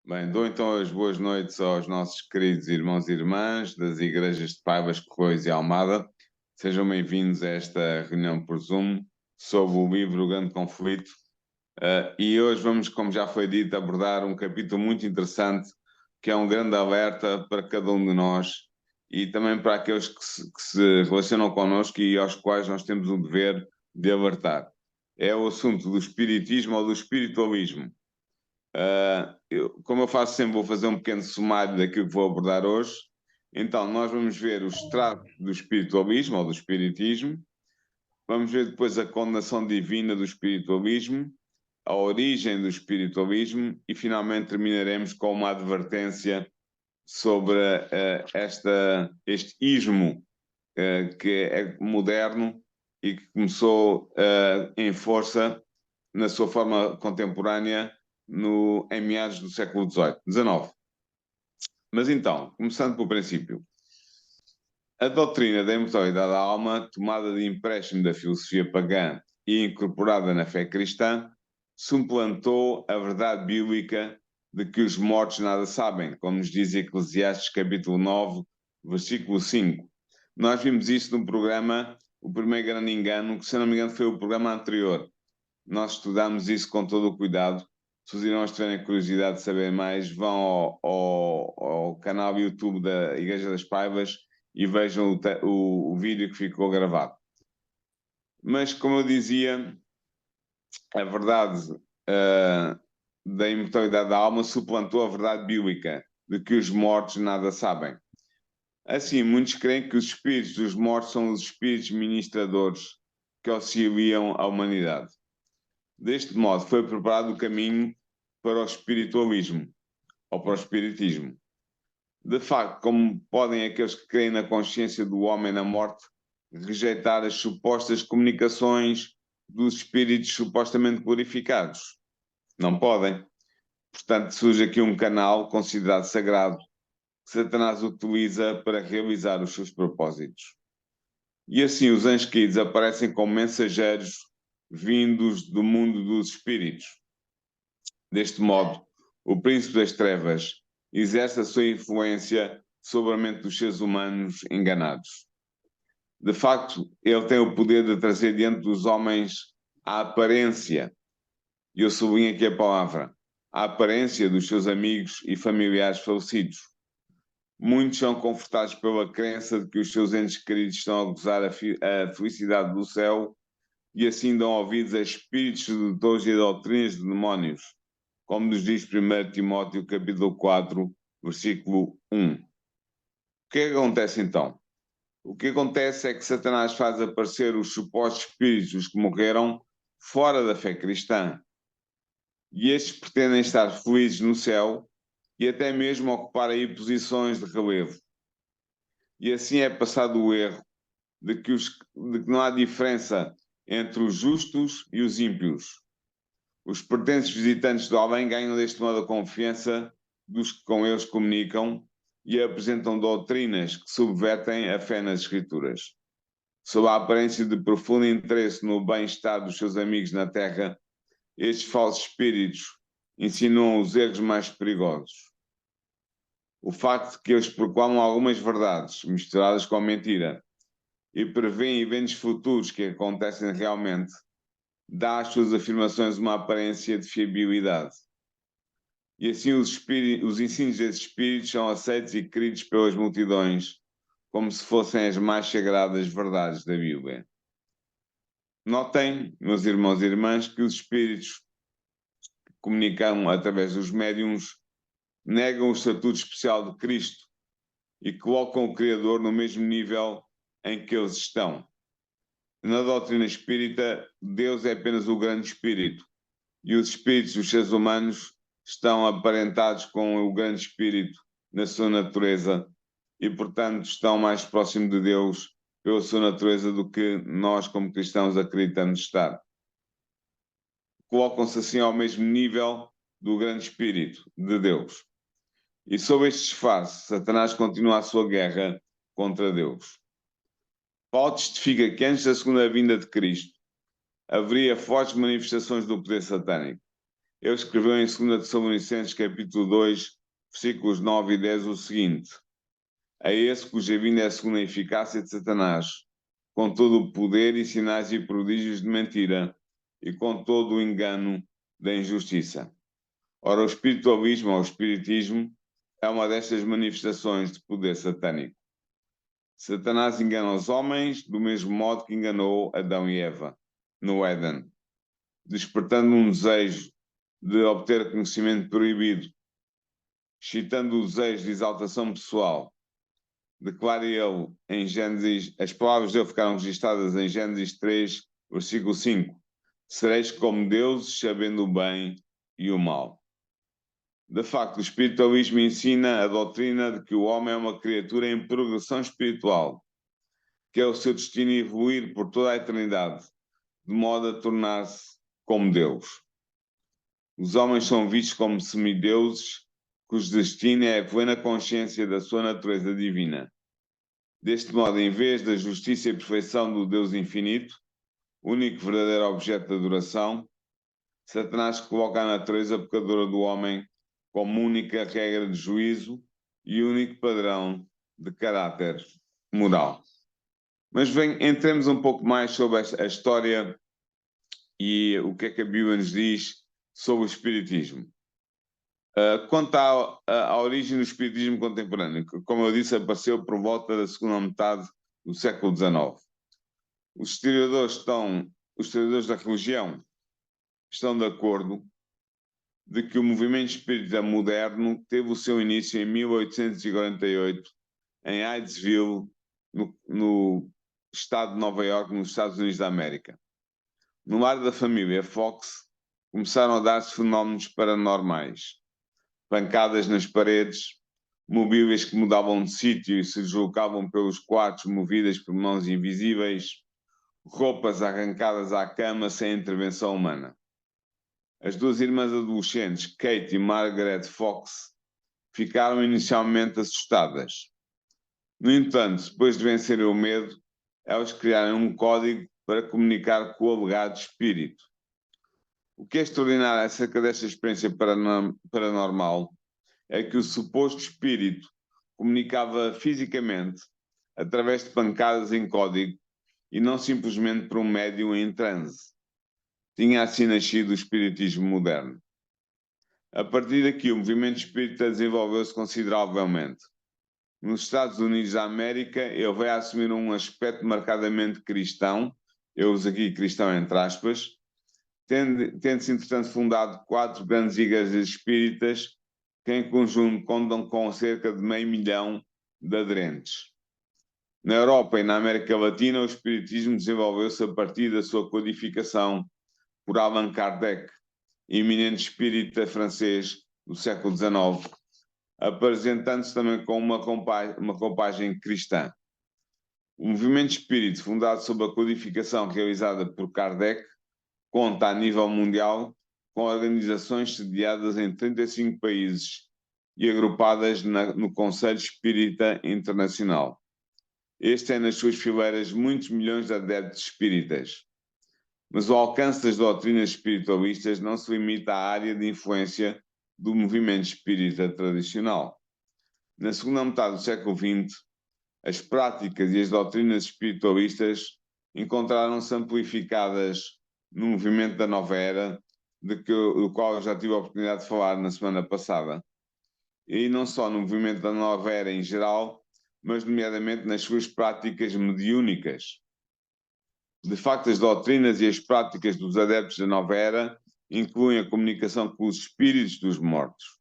Bem, dou então as boas noites aos nossos queridos irmãos e irmãs das igrejas de Paiva, Correios e Almada. Sejam bem-vindos a esta reunião por Zoom sobre o livro O Grande Conflito. E hoje vamos, como já foi dito, abordar um capítulo muito interessante, que é um grande alerta para cada um de nós e também para aqueles que se relacionam connosco e aos quais nós temos o dever de alertar. É o assunto do espiritismo ou do espiritualismo. Como eu faço sempre, vou fazer um pequeno sumário daquilo que vou abordar hoje. Então, nós vamos ver os traços do espiritualismo ou do espiritismo, vamos ver depois a condenação divina do espiritualismo, a origem do espiritualismo e, finalmente, terminaremos com uma advertência sobre este ismo que é moderno e que começou em força na sua forma contemporânea em meados do século XIX. Mas então, começando pelo princípio, a doutrina da imortalidade da alma, tomada de empréstimo da filosofia pagã e incorporada na fé cristã, suplantou a verdade bíblica de que os mortos nada sabem, como nos diz Eclesiastes capítulo 9, versículo 5. Nós vimos isso no programa, o primeiro grande engano, que se não me engano foi o programa anterior. Nós estudamos isso com todo o cuidado. Se os irmãos tiverem curiosidade de saber mais, vão ao canal YouTube da Igreja das Paivas e vejam o vídeo que ficou gravado. Mas, como eu dizia, a verdade da imortalidade da alma suplantou a verdade bíblica de que os mortos nada sabem. Assim, muitos creem que os espíritos dos mortos são os espíritos ministradores que auxiliam a humanidade. Deste modo, foi preparado o caminho para o espiritualismo, ou para o espiritismo. De facto, como podem aqueles que creem na consciência do homem na morte rejeitar as supostas comunicações dos espíritos supostamente glorificados? Não podem. Portanto, surge aqui um canal considerado sagrado que Satanás utiliza para realizar os seus propósitos. E assim os anjos caídos aparecem como mensageiros vindos do mundo dos espíritos. Deste modo, o príncipe das trevas exerce a sua influência sobre a mente dos seres humanos enganados. De facto, ele tem o poder de trazer diante dos homens a aparência, e eu sublinho aqui a palavra, a aparência dos seus amigos e familiares falecidos. Muitos são confortados pela crença de que os seus entes queridos estão a gozar a felicidade do céu e assim dão ouvidos a espíritos sedutores e a doutrinas de demónios, como nos diz 1 Timóteo capítulo 4, versículo 1. O que é que acontece então? O que acontece é que Satanás faz aparecer os supostos espíritos que morreram fora da fé cristã. E estes pretendem estar felizes no céu e até mesmo ocupar aí posições de relevo. E assim é passado o erro de que não há diferença entre os justos e os ímpios. Os pertences visitantes do além ganham deste modo a confiança dos que com eles comunicam e apresentam doutrinas que subvertem a fé nas Escrituras. Sob a aparência de profundo interesse no bem-estar dos seus amigos na Terra, estes falsos espíritos insinuam os erros mais perigosos. O facto de que eles proclamam algumas verdades misturadas com a mentira e prevêem eventos futuros que acontecem realmente, dá às suas afirmações uma aparência de fiabilidade. E assim os ensinos desses espíritos são aceitos e queridos pelas multidões como se fossem as mais sagradas verdades da Bíblia. Notem, meus irmãos e irmãs, que os espíritos que comunicam através dos médiuns negam o estatuto especial de Cristo e colocam o Criador no mesmo nível em que eles estão. Na doutrina espírita, Deus é apenas o grande espírito e os espíritos dos seres humanos estão aparentados com o grande espírito na sua natureza e, portanto, estão mais próximos de Deus pela sua natureza do que nós, como cristãos, acreditamos estar. Colocam-se assim ao mesmo nível do grande espírito de Deus. E sob este disfarce, Satanás continua a sua guerra contra Deus. Paulo testifica que antes da segunda vinda de Cristo haveria fortes manifestações do poder satânico. Ele escreveu em 2 Tessalonicenses, capítulo 2, versículos 9 e 10, o seguinte: a esse cuja vinda é segundo a eficácia de Satanás, com todo o poder e sinais e prodígios de mentira, e com todo o engano da injustiça. Ora, o espiritualismo ou o espiritismo é uma destas manifestações de poder satânico. Satanás engana os homens do mesmo modo que enganou Adão e Eva no Éden, despertando um desejo de obter conhecimento proibido, excitando o desejo de exaltação pessoal. Declara ele em Gênesis, as palavras dele ficaram registradas em Gênesis 3, versículo 5: sereis como deuses, sabendo o bem e o mal. De facto, o espiritualismo ensina a doutrina de que o homem é uma criatura em progressão espiritual, que é o seu destino evoluir por toda a eternidade, de modo a tornar-se como Deus. Os homens são vistos como semideuses, cujo destino é a plena consciência da sua natureza divina. Deste modo, em vez da justiça e perfeição do Deus infinito, único verdadeiro objeto de adoração, Satanás coloca a natureza pecadora do homem como única regra de juízo e único padrão de caráter moral. Mas entremos um pouco mais sobre a história e o que é que a Bíblia nos diz sobre o Espiritismo. Quanto à origem do Espiritismo contemporâneo, que, como eu disse, apareceu por volta da segunda metade do século XIX. Os historiadores da religião estão de acordo de que o movimento espírita moderno teve o seu início em 1848 em Hydesville, no estado de Nova York, nos Estados Unidos da América. No lar da família Fox, começaram a dar-se fenómenos paranormais. Pancadas nas paredes, mobílias que mudavam de sítio e se deslocavam pelos quartos movidas por mãos invisíveis, roupas arrancadas à cama sem intervenção humana. As duas irmãs adolescentes, Kate e Margaret Fox, ficaram inicialmente assustadas. No entanto, depois de vencerem o medo, elas criaram um código para comunicar com o alegado espírito. O que é extraordinário acerca desta experiência paranormal é que o suposto espírito comunicava fisicamente, através de pancadas em código, e não simplesmente por um médium em transe. Tinha assim nascido o espiritismo moderno. A partir daqui, o movimento espírita desenvolveu-se consideravelmente. Nos Estados Unidos da América, ele vai assumir um aspecto marcadamente cristão, eu uso aqui cristão entre aspas, tendo-se, entretanto, fundado 4 grandes igrejas espíritas, que em conjunto contam com cerca de 500 mil de aderentes. Na Europa e na América Latina, o espiritismo desenvolveu-se a partir da sua codificação por Allan Kardec, eminente espírita francês do século XIX, apresentando-se também com uma roupagem cristã. O movimento espírita, fundado sob a codificação realizada por Kardec, conta a nível mundial com organizações sediadas em 35 países e agrupadas no Conselho Espírita Internacional. Este tem nas suas fileiras muitos milhões de adeptos espíritas. Mas o alcance das doutrinas espiritualistas não se limita à área de influência do movimento espírita tradicional. Na segunda metade do século XX, as práticas e as doutrinas espiritualistas encontraram-se amplificadas no movimento da Nova Era, do qual eu já tive a oportunidade de falar na semana passada. E não só no movimento da Nova Era em geral, mas nomeadamente nas suas práticas mediúnicas. De facto, as doutrinas e as práticas dos adeptos da Nova Era incluem a comunicação com os espíritos dos mortos.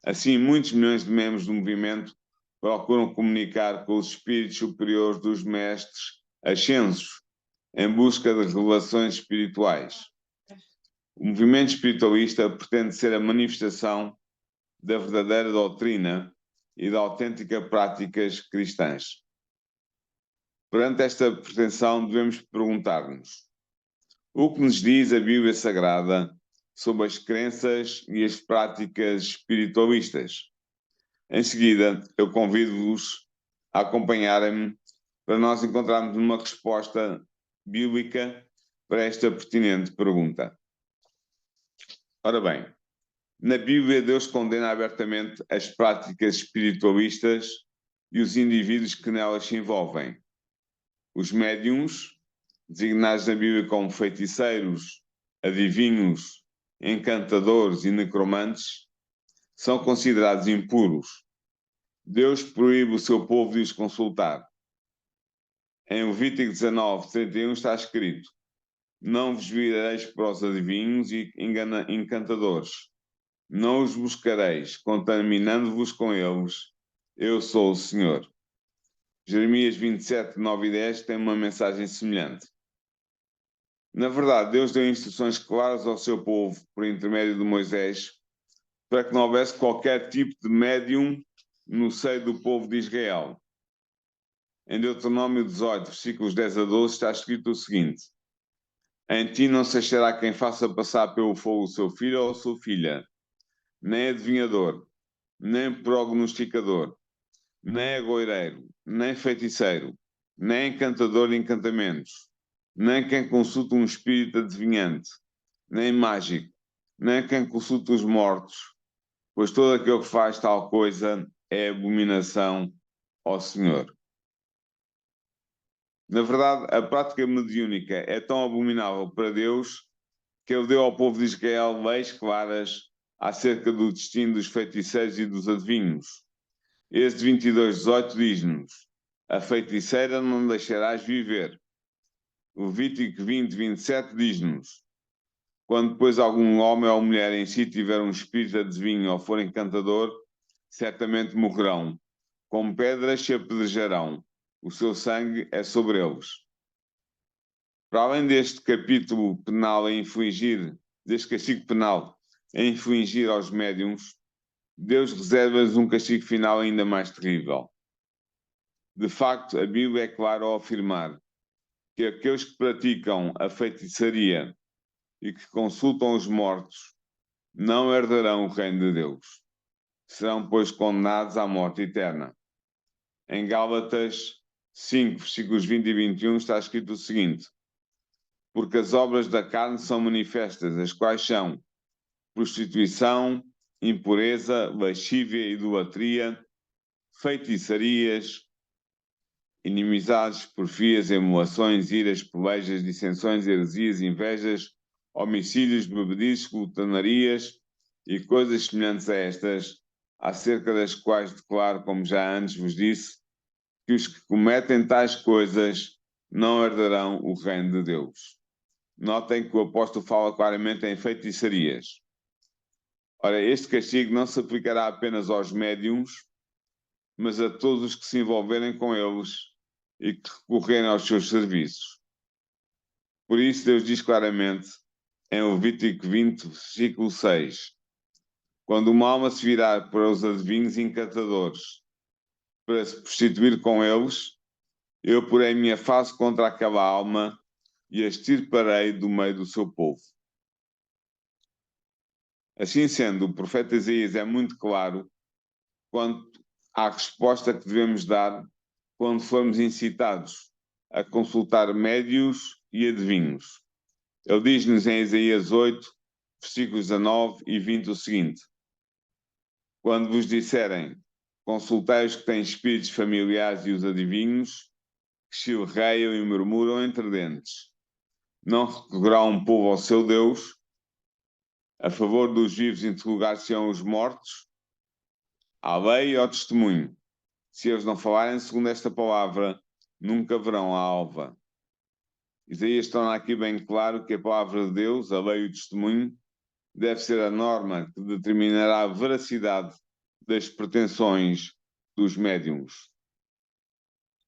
Assim, muitos milhões de membros do movimento procuram comunicar com os espíritos superiores dos mestres ascensos, em busca de revelações espirituais. O movimento espiritualista pretende ser a manifestação da verdadeira doutrina e da autêntica práticas cristãs. Perante esta pretensão, devemos perguntar-nos: o que nos diz a Bíblia Sagrada sobre as crenças e as práticas espiritualistas? Em seguida, eu convido-vos a acompanharem-me para nós encontrarmos uma resposta bíblica para esta pertinente pergunta. Ora bem, na Bíblia Deus condena abertamente as práticas espiritualistas e os indivíduos que nelas se envolvem. Os médiuns, designados na Bíblia como feiticeiros, adivinhos, encantadores e necromantes, são considerados impuros. Deus proíbe o seu povo de os consultar. Em Levítico 19:31 está escrito: não vos virareis para os adivinhos e encantadores. Não os buscareis, contaminando-vos com eles. Eu sou o Senhor. Jeremias 27:9 e 10 tem uma mensagem semelhante. Na verdade, Deus deu instruções claras ao seu povo, por intermédio de Moisés, para que não houvesse qualquer tipo de médium no seio do povo de Israel. Em Deuteronômio 18, versículos 10 a 12, está escrito o seguinte: em ti não se achará quem faça passar pelo fogo o seu filho ou a sua filha, nem adivinhador, nem prognosticador, nem agoireiro, nem feiticeiro, nem encantador de encantamentos, nem quem consulta um espírito adivinhante, nem mágico, nem quem consulta os mortos, pois todo aquele que faz tal coisa é abominação ao Senhor. Na verdade, a prática mediúnica é tão abominável para Deus que ele deu ao povo de Israel leis claras acerca do destino dos feiticeiros e dos adivinhos. Êxodo 22:18 diz-nos: a feiticeira não deixarás viver. Levítico 20:27 diz-nos: quando depois algum homem ou mulher em si tiver um espírito de adivinho ou for encantador, certamente morrerão. Com pedras se apedrejarão. O seu sangue é sobre eles. Para além deste capítulo penal a infligir, deste castigo penal a infligir aos médiuns, Deus reserva-lhes um castigo final ainda mais terrível. De facto, a Bíblia é clara ao afirmar que aqueles que praticam a feitiçaria e que consultam os mortos não herdarão o reino de Deus. Serão, pois, condenados à morte eterna. Em Gálatas 5, versículos 20 e 21 está escrito o seguinte: porque as obras da carne são manifestas, as quais são prostituição, impureza, lascívia, idolatria, feitiçarias, inimizades, porfias, emulações, iras, pelejas, dissensões, heresias, invejas, homicídios, bebedices, glutonarias e coisas semelhantes a estas, acerca das quais declaro, como já antes vos disse, que os que cometem tais coisas não herdarão o reino de Deus. Notem que o apóstolo fala claramente em feitiçarias. Ora, este castigo não se aplicará apenas aos médiuns, mas a todos os que se envolverem com eles e que recorrerem aos seus serviços. Por isso, Deus diz claramente, em Levítico 20, versículo 6, quando uma alma se virar para os adivinhos e encantadores, para se prostituir com eles, eu porei minha face contra aquela alma e a extirparei do meio do seu povo. Assim sendo, o profeta Isaías é muito claro quanto à resposta que devemos dar quando formos incitados a consultar médios e adivinhos. Ele diz-nos em Isaías 8, versículos 19 e 20 o seguinte: quando vos disserem, consultai os que têm espíritos familiares e os adivinhos, que chilreiam e murmuram entre dentes. Não recorrerá um povo ao seu Deus, a favor dos vivos interrogar-se-ão os mortos, à lei e ao testemunho. Se eles não falarem segundo esta palavra, nunca verão a alva. Isaías torna aqui bem claro que a palavra de Deus, a lei e o testemunho, deve ser a norma que determinará a veracidade das pretensões dos médiuns.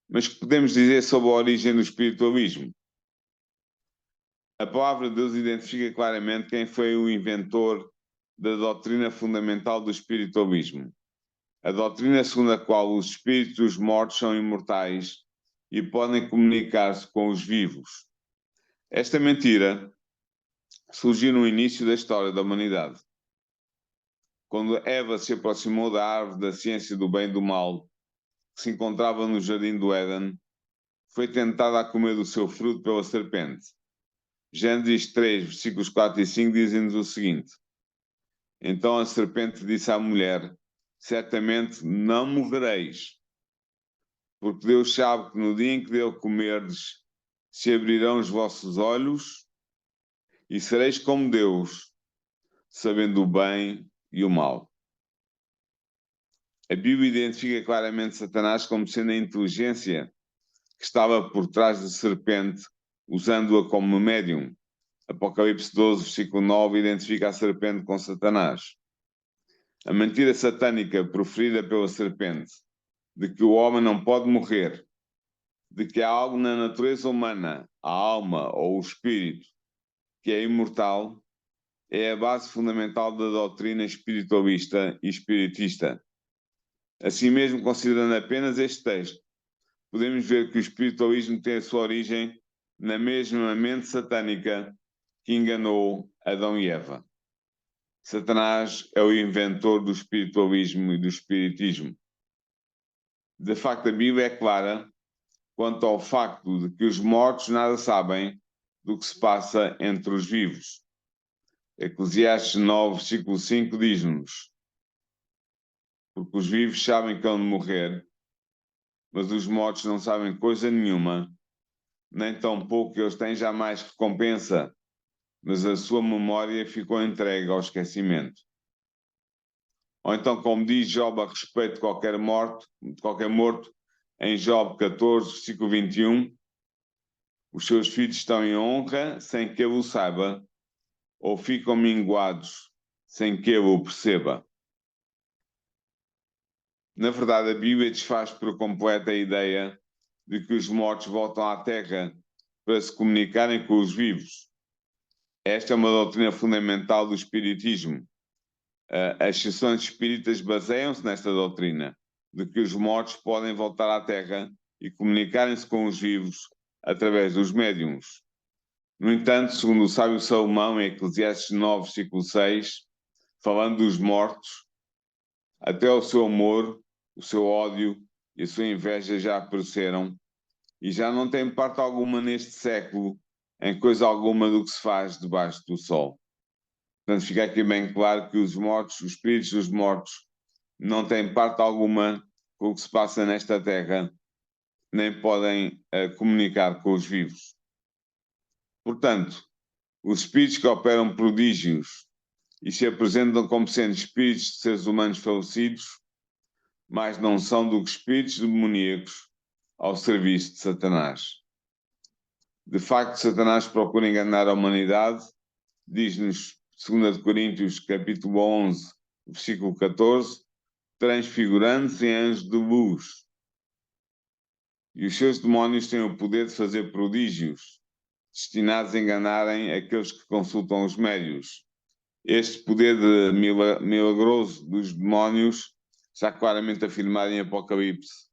Mas o que podemos dizer sobre a origem do espiritualismo? A palavra de Deus identifica claramente quem foi o inventor da doutrina fundamental do espiritualismo. A doutrina segundo a qual os espíritos dos mortos são imortais e podem comunicar-se com os vivos. Esta mentira surgiu no início da história da humanidade. Quando Eva se aproximou da árvore da ciência do bem e do mal, que se encontrava no jardim do Éden, foi tentada a comer do seu fruto pela serpente. Gênesis 3, versículos 4 e 5 dizem-nos o seguinte: Então a serpente disse à mulher: certamente não morrereis, porque Deus sabe que no dia em que dele comerdes, se abrirão os vossos olhos e sereis como Deus, sabendo o bem e o mal. A Bíblia identifica claramente Satanás como sendo a inteligência que estava por trás da serpente, usando-a como médium. Apocalipse 12, versículo 9, identifica a serpente com Satanás. A mentira satânica proferida pela serpente, de que o homem não pode morrer, de que há algo na natureza humana, a alma ou o espírito, que é imortal, é a base fundamental da doutrina espiritualista e espiritista. Assim mesmo, considerando apenas este texto, podemos ver que o espiritualismo tem a sua origem na mesma mente satânica que enganou Adão e Eva. Satanás é o inventor do espiritualismo e do espiritismo. De facto, a Bíblia é clara quanto ao facto de que os mortos nada sabem do que se passa entre os vivos. Eclesiastes 9, versículo 5 diz-nos: porque os vivos sabem que hão de morrer, mas os mortos não sabem coisa nenhuma, nem tampouco eles têm jamais recompensa, mas a sua memória ficou entregue ao esquecimento. Ou então, como diz Job a respeito de qualquer morto, em Job 14, versículo 21, os seus filhos estão em honra sem que ele o saiba, ou ficam minguados sem que ele o perceba. Na verdade, a Bíblia desfaz por completo a ideia de que os mortos voltam à terra para se comunicarem com os vivos. Esta é uma doutrina fundamental do espiritismo. As sessões espíritas baseiam-se nesta doutrina, de que os mortos podem voltar à terra e comunicarem-se com os vivos através dos médiuns. No entanto, segundo o sábio Salomão, em Eclesiastes 9, versículo 6, falando dos mortos, até o seu amor, o seu ódio e a sua inveja já apareceram e já não têm parte alguma neste século em coisa alguma do que se faz debaixo do sol. Portanto, fica aqui bem claro que os mortos, os espíritos dos mortos, não têm parte alguma com o que se passa nesta terra, nem podem comunicar com os vivos. Portanto, os espíritos que operam prodígios e se apresentam como sendo espíritos de seres humanos falecidos, mas não são do que espíritos demoníacos ao serviço de Satanás. De facto, Satanás procura enganar a humanidade, diz-nos 2 Coríntios capítulo 11, versículo 14, transfigurando-se em anjos de luz. E os seus demónios têm o poder de fazer prodígios, destinados a enganarem aqueles que consultam os médios. Este poder de milagroso dos demónios está claramente afirmado em Apocalipse,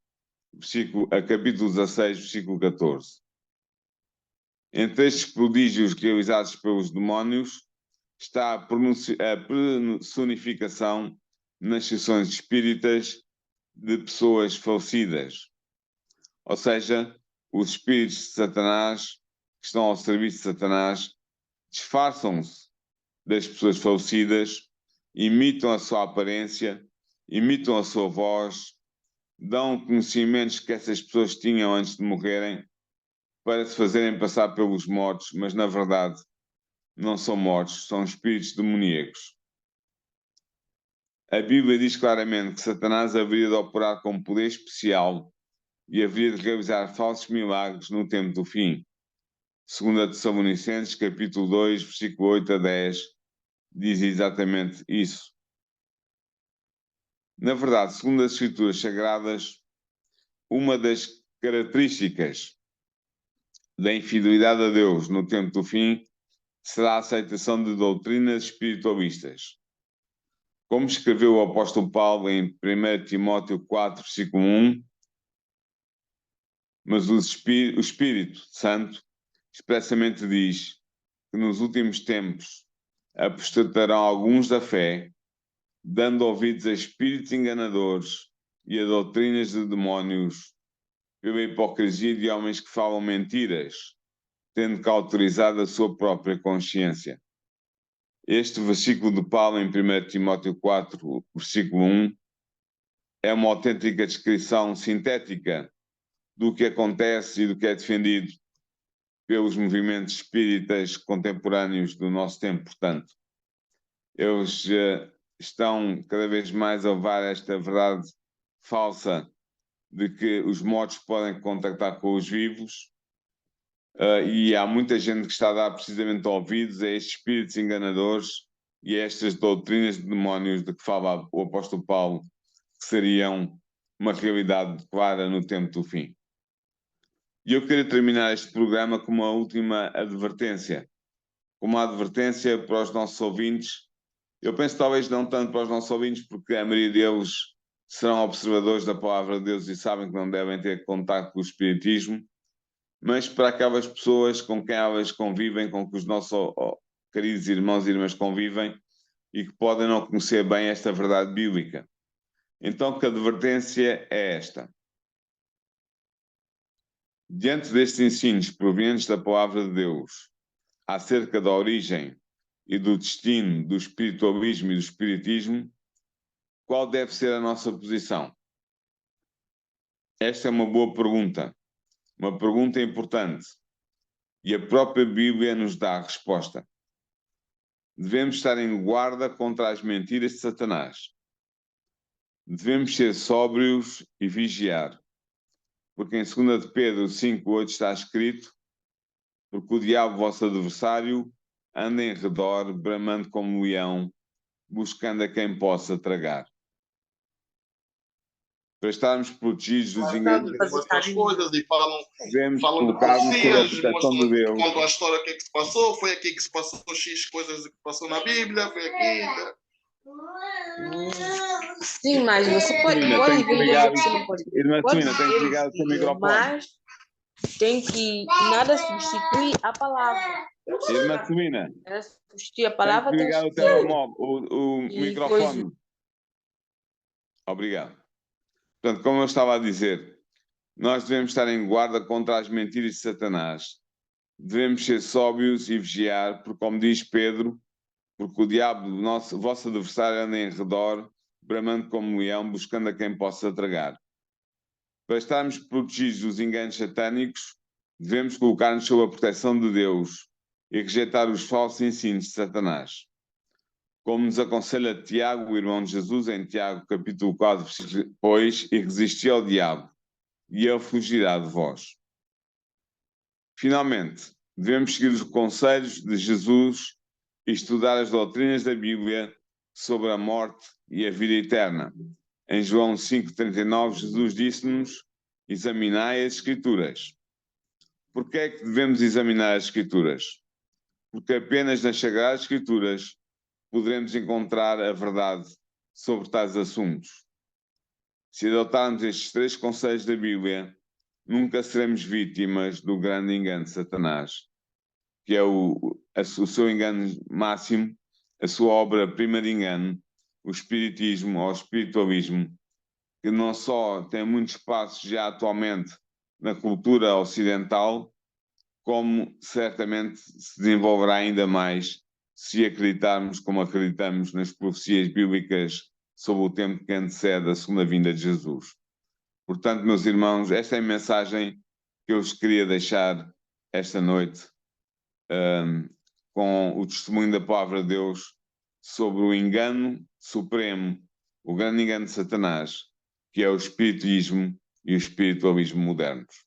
capítulo 16, versículo 14. Entre estes prodígios realizados pelos demónios está a personificação nas sessões espíritas de pessoas falecidas. Ou seja, os espíritos de Satanás, que estão ao serviço de Satanás, disfarçam-se das pessoas falecidas, imitam a sua aparência, imitam a sua voz, dão conhecimentos que essas pessoas tinham antes de morrerem para se fazerem passar pelos mortos, mas na verdade não são mortos, são espíritos demoníacos. A Bíblia diz claramente que Satanás haveria de operar com poder especial e haveria de realizar falsos milagres no tempo do fim. 2 Tessalonicenses, capítulo 2, versículo 8 a 10, diz exatamente isso. Na verdade, segundo as Escrituras Sagradas, uma das características da infidelidade a Deus no tempo do fim será a aceitação de doutrinas espiritualistas. Como escreveu o apóstolo Paulo em 1 Timóteo 4, versículo 1, mas o Espírito Santo expressamente diz que nos últimos tempos apostatarão alguns da fé, dando ouvidos a espíritos enganadores e a doutrinas de demónios, pela hipocrisia de homens que falam mentiras, tendo cauterizado a sua própria consciência. Este versículo de Paulo em 1 Timóteo 4, versículo 1, é uma autêntica descrição sintética do que acontece e do que é defendido pelos movimentos espíritas contemporâneos do nosso tempo. Portanto, eles estão cada vez mais a levar esta verdade falsa de que os mortos podem contactar com os vivos, e há muita gente que está a dar precisamente ouvidos a estes espíritos enganadores e a estas doutrinas de demónios de que fala o apóstolo Paulo, que seriam uma realidade clara no tempo do fim. E eu queria terminar este programa com uma última advertência. Uma advertência para os nossos ouvintes. Eu penso talvez não tanto para os nossos ouvintes, porque a maioria deles serão observadores da palavra de Deus e sabem que não devem ter contato com o espiritismo, mas para aquelas pessoas com quem elas convivem, com que os nossos queridos irmãos e irmãs convivem e que podem não conhecer bem esta verdade bíblica. Então, que advertência é esta? Diante destes ensinos provenientes da palavra de Deus acerca da origem e do destino do espiritualismo e do espiritismo, qual deve ser a nossa posição? Esta é uma boa pergunta, uma pergunta importante, e a própria Bíblia nos dá a resposta. Devemos estar em guarda contra as mentiras de Satanás. Devemos ser sóbrios e vigiar, porque em 2 de Pedro 5,8 está escrito: porque o diabo, vosso adversário, anda em redor, bramando como um leão, buscando a quem possa tragar. Para estarmos protegidos dos enganos, Mostram as coisas e devemos falam de colocar-nos sob a profecias, proteção de Deus. contam a história, o que é que se passou, foi aqui que se passou X coisas que passou na Bíblia, foi aqui. Sim, mas você pode ver que você não pode. Irmã Pode Celina, tem que ligar o seu microfone. mas tem que nada substituir a palavra. Irmã Celina, Substituir a palavra tem que ligar o telemóvel, o microfone. Obrigado. Portanto, como eu estava a dizer, nós devemos estar em guarda contra as mentiras de Satanás. Devemos ser sóbrios e vigiar, porque, como diz Pedro, porque o diabo, vosso adversário, anda em redor, bramando como um leão, buscando a quem possa tragar. Para estarmos protegidos dos enganos satânicos, devemos colocar-nos sob a proteção de Deus e rejeitar os falsos ensinos de Satanás. Como nos aconselha Tiago, o irmão de Jesus, em Tiago, capítulo 4, versículo 2, e resisti ao diabo, e ele fugirá de vós. Finalmente, devemos seguir os conselhos de Jesus e estudar as doutrinas da Bíblia sobre a morte e a vida eterna. Em João 5,39, Jesus disse-nos: examinai as Escrituras. Por que é que devemos examinar as Escrituras? Porque apenas nas Sagradas Escrituras poderemos encontrar a verdade sobre tais assuntos. Se adotarmos estes 3 conselhos da Bíblia, nunca seremos vítimas do grande engano de Satanás, que é o seu engano máximo, a sua obra-prima de engano, o espiritismo ou o espiritualismo, que não só tem muito espaço já atualmente na cultura ocidental, como certamente se desenvolverá ainda mais se acreditarmos como acreditamos nas profecias bíblicas sobre o tempo que antecede a segunda vinda de Jesus. Portanto, meus irmãos, esta é a mensagem que eu vos queria deixar esta noite, com o testemunho da palavra de Deus sobre o engano supremo, o grande engano de Satanás, que é o espiritismo e o espiritualismo modernos.